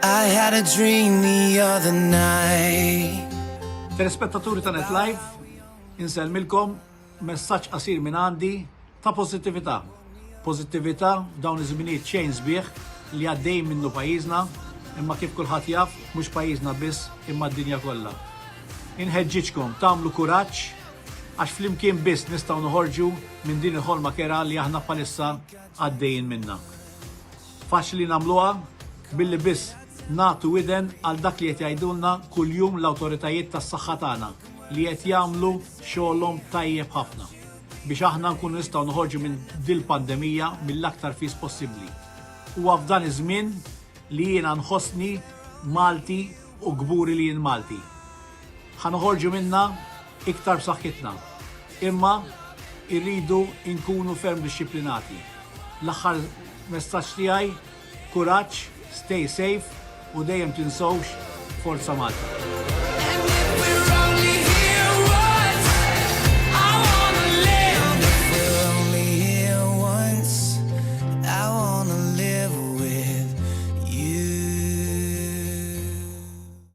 I had a dream the other night. Telespettaturi ta' NetLive, inselmilkom messaġġ qasir minn għandi ta' pożittività. Pożittività f'dawn iż-żminijiet xejn sbieħ li għaddej minnu pajjiżna, imma kif kulħadd jaf mhux pajjiżna biss imma d-dinja kollha. Inħeġġiġkom tagħmlu kuraġġ għax flimkien biss nistgħu noħorġu minn din il-ħolma kera li aħna bħalissa għaddejjin minnha. Faċli nagħmluha billi biss nagħtu widen għal dak li qed jgħidulna kuljum l-awtoritajiet tas-saħħa tagħna li qed jagħmlu xogħolhom tajjeb ħafna biex aħna nkunu nistgħu noħorġu minn dil pandemija mill-aktar fis possibbli. Huwa f'dan iż-żmien li jiena nħossni Malti u gburi li jien Malti. Ħanoħorġu minnha iktar b'saħħitna, imma irridu nkunu ferm dixxiplinati. L-aħħar messaġġ tiegħi kuraġġ, stay safe u dejjem tinsewx Forza Malta.